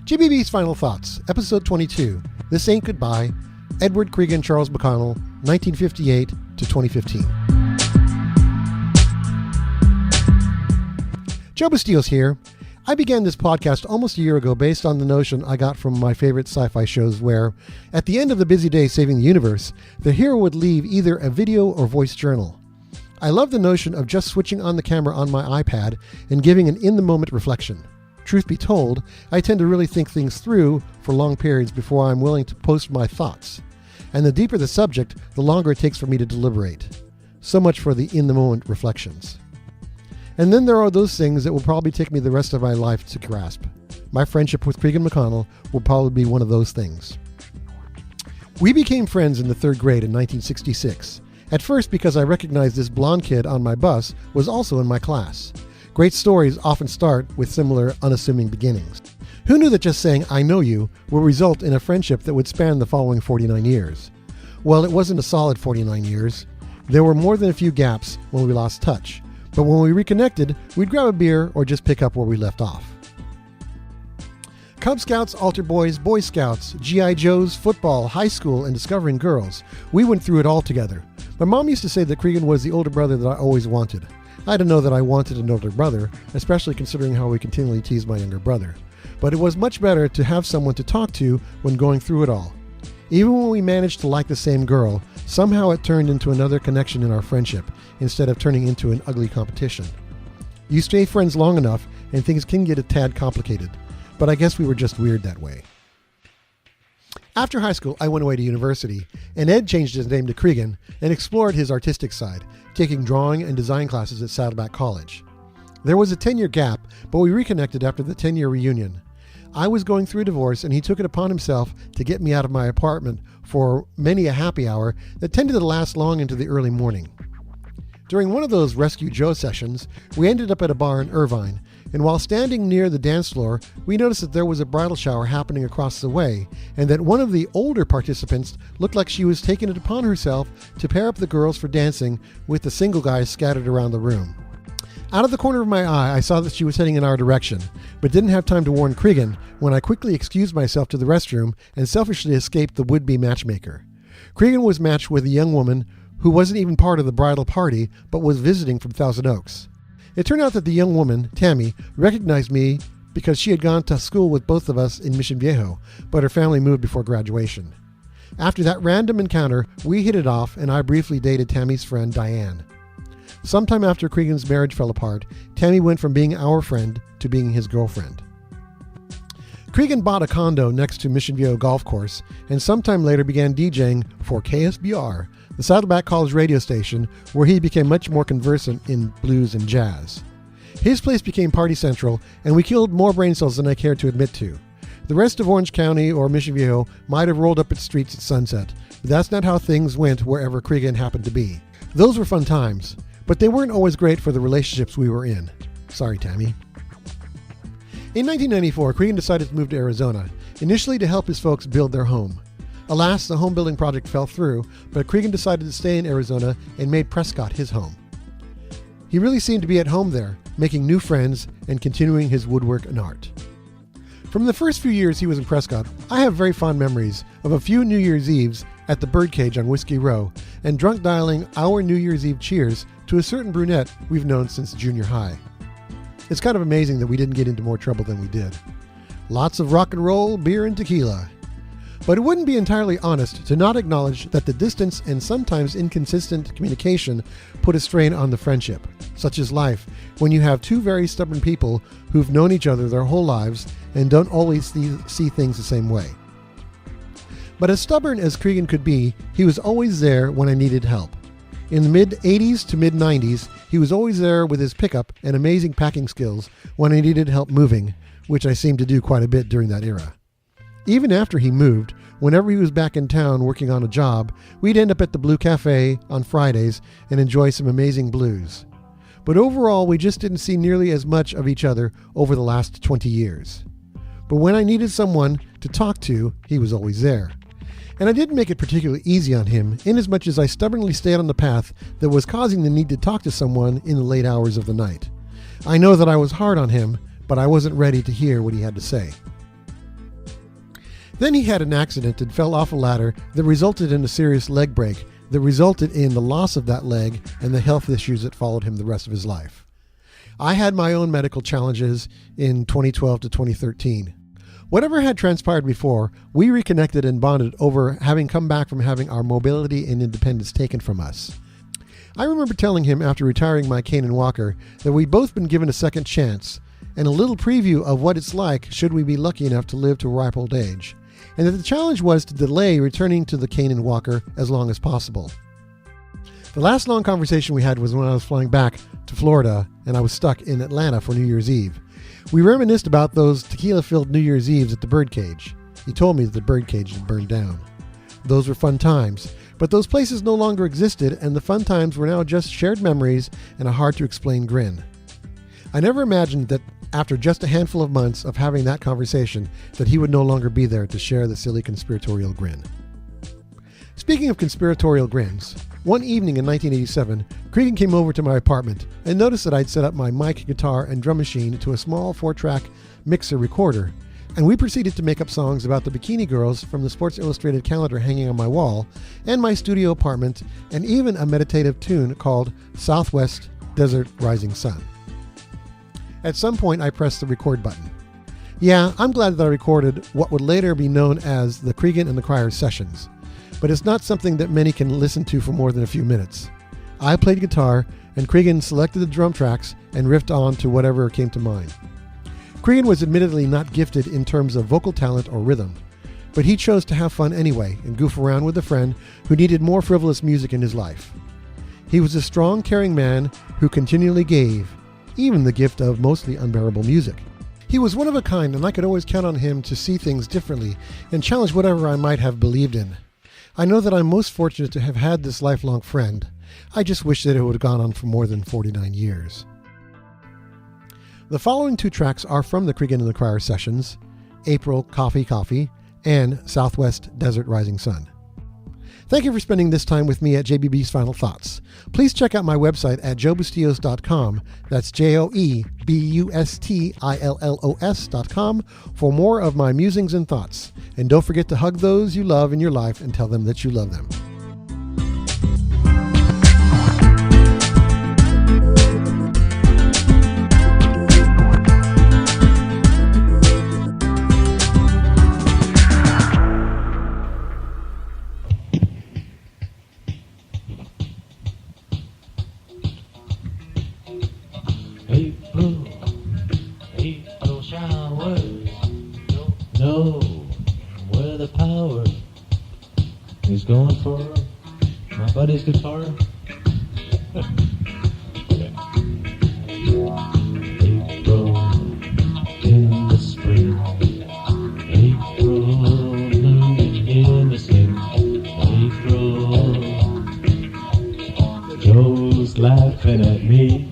JBB's Final Thoughts, Episode 22, This Ain't Goodbye, Edward Creagan Charles McConnell, 1958 to 2015. Joe Bastiles here. I began this podcast almost a year ago based on the notion I got from my favorite sci-fi shows where, at the end of the busy day saving the universe, the hero would leave either a video or voice journal. I love the notion of just switching on the camera on my iPad and giving an in-the-moment reflection. Truth be told, I tend to really think things through for long periods before I'm willing to post my thoughts. And the deeper the subject, the longer it takes for me to deliberate. So much for the in-the-moment reflections. And then there are those things that will probably take me the rest of my life to grasp. My friendship with Creagan McConnell will probably be one of those things. We became friends in the third grade in 1966. At first because I recognized this blonde kid on my bus was also in my class. Great stories often start with similar unassuming beginnings. Who knew that just saying, "I know you," will result in a friendship that would span the following 49 years? Well, it wasn't a solid 49 years. There were more than a few gaps when we lost touch. But when we reconnected, we'd grab a beer or just pick up where we left off. Cub Scouts, Altar Boys, Boy Scouts, G.I. Joes, football, high school, and discovering girls. We went through it all together. My mom used to say that Creagan was the older brother that I always wanted. I didn't know that I wanted an older brother, especially considering how we continually teased my younger brother. But it was much better to have someone to talk to when going through it all. Even when we managed to like the same girl, somehow it turned into another connection in our friendship, instead of turning into an ugly competition. You stay friends long enough, and things can get a tad complicated. But I guess we were just weird that way. After high school, I went away to university, and Ed changed his name to Creagan and explored his artistic side, taking drawing and design classes at Saddleback College. There was a 10-year gap, but we reconnected after the 10-year reunion. I was going through a divorce, and he took it upon himself to get me out of my apartment for many a happy hour that tended to last long into the early morning. During one of those Rescue Joe sessions, we ended up at a bar in Irvine, and while standing near the dance floor, we noticed that there was a bridal shower happening across the way, and that one of the older participants looked like she was taking it upon herself to pair up the girls for dancing with the single guys scattered around the room. Out of the corner of my eye, I saw that she was heading in our direction, but didn't have time to warn Creagan when I quickly excused myself to the restroom and selfishly escaped the would-be matchmaker. Creagan was matched with a young woman who wasn't even part of the bridal party, but was visiting from Thousand Oaks. It turned out that the young woman, Tammy, recognized me because she had gone to school with both of us in Mission Viejo, but her family moved before graduation. After that random encounter, we hit it off, and I briefly dated Tammy's friend, Diane. Sometime after Creagan's marriage fell apart, Tammy went from being our friend to being his girlfriend. Creagan bought a condo next to Mission Viejo Golf Course, and sometime later began DJing for KSBR, the Saddleback College radio station, where he became much more conversant in blues and jazz. His place became party central, and we killed more brain cells than I cared to admit to. The rest of Orange County or Mission Viejo might have rolled up its streets at sunset, but that's not how things went wherever Creagan happened to be. Those were fun times, but they weren't always great for the relationships we were in. Sorry, Tammy. In 1994, Creagan decided to move to Arizona, initially to help his folks build their home. Alas, the home building project fell through, but Creagan decided to stay in Arizona and made Prescott his home. He really seemed to be at home there, making new friends and continuing his woodwork and art. From the first few years he was in Prescott, I have very fond memories of a few New Year's Eves at the Birdcage on Whiskey Row and drunk dialing our New Year's Eve cheers to a certain brunette we've known since junior high. It's kind of amazing that we didn't get into more trouble than we did. Lots of rock and roll, beer, and tequila. But it wouldn't be entirely honest to not acknowledge that the distance and sometimes inconsistent communication put a strain on the friendship, such is life, when you have two very stubborn people who've known each other their whole lives and don't always see things the same way. But as stubborn as Creagan could be, he was always there when I needed help. In the mid-'80s to mid-'90s, he was always there with his pickup and amazing packing skills when I needed help moving, which I seemed to do quite a bit during that era. Even after he moved, whenever he was back in town working on a job, we'd end up at the Blue Cafe on Fridays and enjoy some amazing blues. But overall, we just didn't see nearly as much of each other over the last 20 years. But when I needed someone to talk to, he was always there. And I didn't make it particularly easy on him, inasmuch as I stubbornly stayed on the path that was causing the need to talk to someone in the late hours of the night. I know that I was hard on him, but I wasn't ready to hear what he had to say. Then he had an accident and fell off a ladder that resulted in a serious leg break that resulted in the loss of that leg and the health issues that followed him the rest of his life. I had my own medical challenges in 2012 to 2013. Whatever had transpired before, we reconnected and bonded over having come back from having our mobility and independence taken from us. I remember telling him after retiring my cane and walker that we'd both been given a second chance and a little preview of what it's like should we be lucky enough to live to a ripe old age, and that the challenge was to delay returning to the cane and walker as long as possible. The last long conversation we had was when I was flying back to Florida and I was stuck in Atlanta for New Year's Eve. We reminisced about those tequila-filled New Year's Eves at the Birdcage. He told me that the Birdcage had burned down. Those were fun times, but those places no longer existed, and the fun times were now just shared memories and a hard-to-explain grin. I never imagined that after just a handful of months of having that conversation, that he would no longer be there to share the silly conspiratorial grin. Speaking of conspiratorial grins, one evening in 1987, Creagan came over to my apartment and noticed that I'd set up my mic, guitar, and drum machine to a small 4-track mixer recorder, and we proceeded to make up songs about the bikini girls from the Sports Illustrated calendar hanging on my wall, and my studio apartment, and even a meditative tune called Southwest Desert Rising Sun. At some point, I pressed the record button. Yeah, I'm glad that I recorded what would later be known as the Creagan and the Crier sessions, but it's not something that many can listen to for more than a few minutes. I played guitar, and Creagan selected the drum tracks and riffed on to whatever came to mind. Creagan was admittedly not gifted in terms of vocal talent or rhythm, but he chose to have fun anyway and goof around with a friend who needed more frivolous music in his life. He was a strong, caring man who continually gave, even the gift of mostly unbearable music. He was one of a kind, and I could always count on him to see things differently and challenge whatever I might have believed in. I know that I'm most fortunate to have had this lifelong friend. I just wish that it would have gone on for more than 49 years. The following 2 tracks are from the Creagan and the Crier sessions, April Coffee Coffee and Southwest Desert Rising Sun. Thank you for spending this time with me at JBB's Final Thoughts. Please check out my website at joebustillos.com. That's JOEBUSTILLOS.com for more of my musings and thoughts. And don't forget to hug those you love in your life and tell them that you love them. April showers, know where the power is going for my buddy's guitar. April in the spring, April moon in the skin, April, Joe's laughing at me.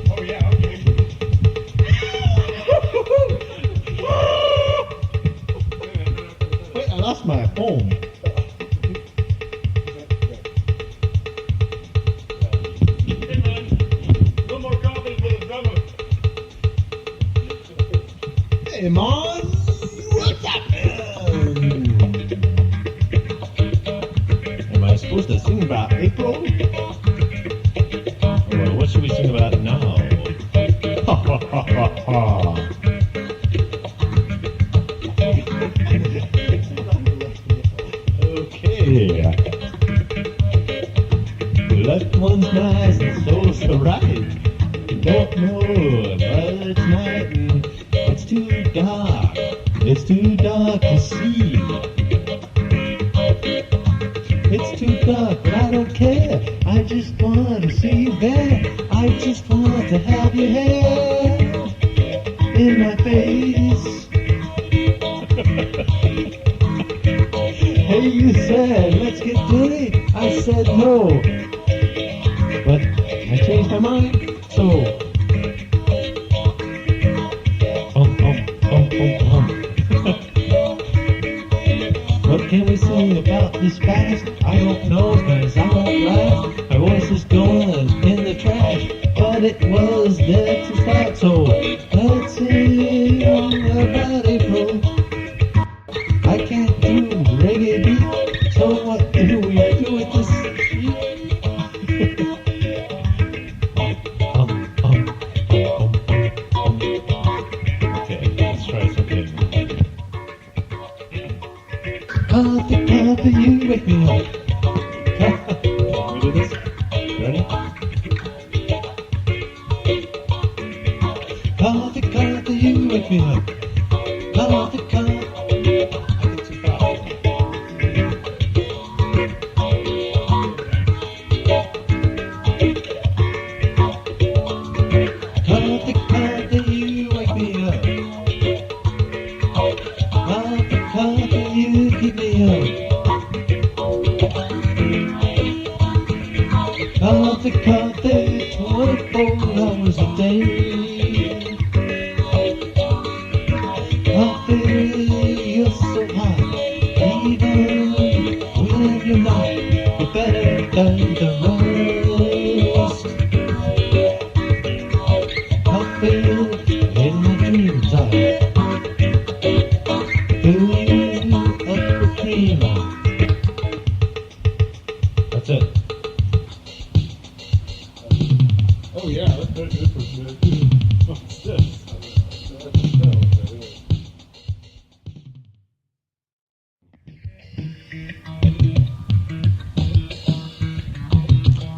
Oh yeah, okay. Wait, I lost my phone. Hey man, no more coffee for the drummer. Hey, Mom, what's happening? Am I supposed to sing about April? Or what should we sing about now? Ha ha ha ha ha. Okay. Left one's nice and so's the right. Don't know, but it's night and it's too dark. It's too dark to see. It's too dark, but I don't care. I just want to see you there. I just want to have your hair in my face. Hey, you said, let's get dirty. I said no. But I changed my mind, so What can we sing about this past? I don't know, cause I won't laugh. My voice is going in the trash. but it was there to start. So let's sing about April. I can't do reggae beat, so what do we do with this sheet? Okay, let's try something. Coffee, coffee, you wake me up. Can we do this? Ready? Coffee, coffee, you wake me up. Coffee, coffee. I get too fast. Coffee, coffee, you wake me up. Coffee, coffee, you keep me up. Coffee, coffee, 24 hours a day. Coffee, you're so hot, even when you're not, you're better than the rest. Coffee, in my dreams I fill you up with cream. That's it. Oh yeah, that's very good for today. What's this?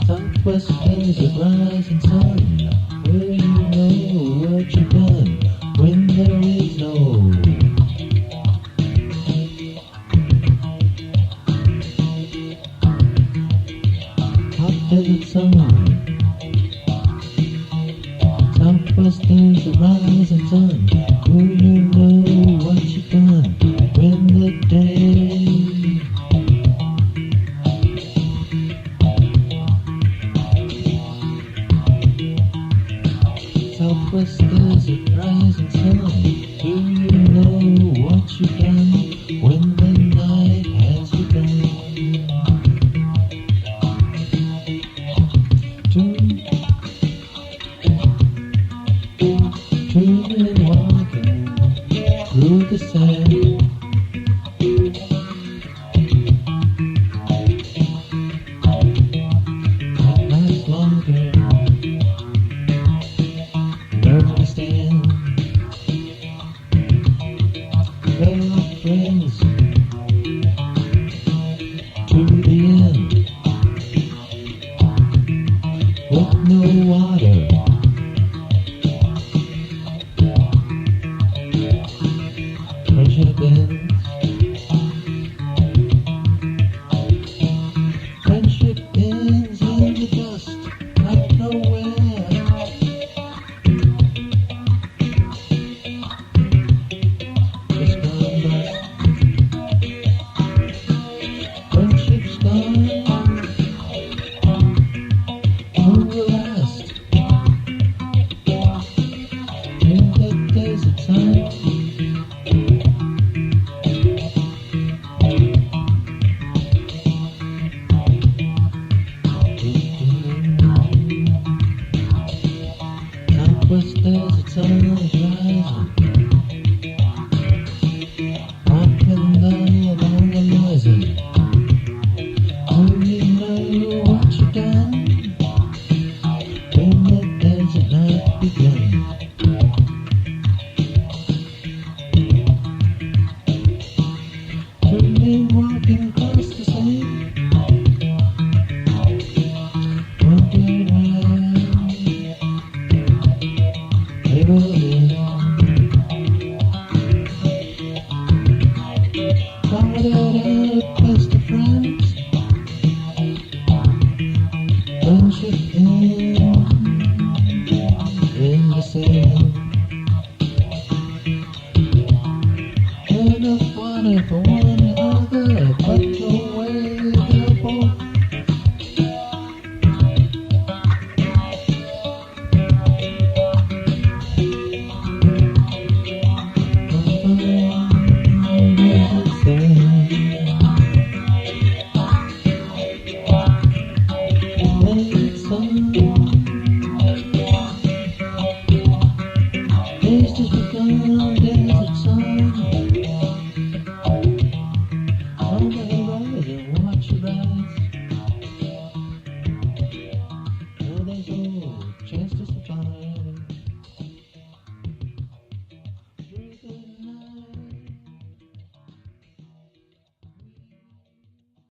Southwest has a rising sun. Will you know what you've done when there is no? Hot desert sun. Southwest is a rising sun. Will you know what you've done when the day? Southwest is a rising sun. Do you know what you've done when the night has begun? Two men walking through the sand. Can't last longer. Nerve to stand. They are friends. Two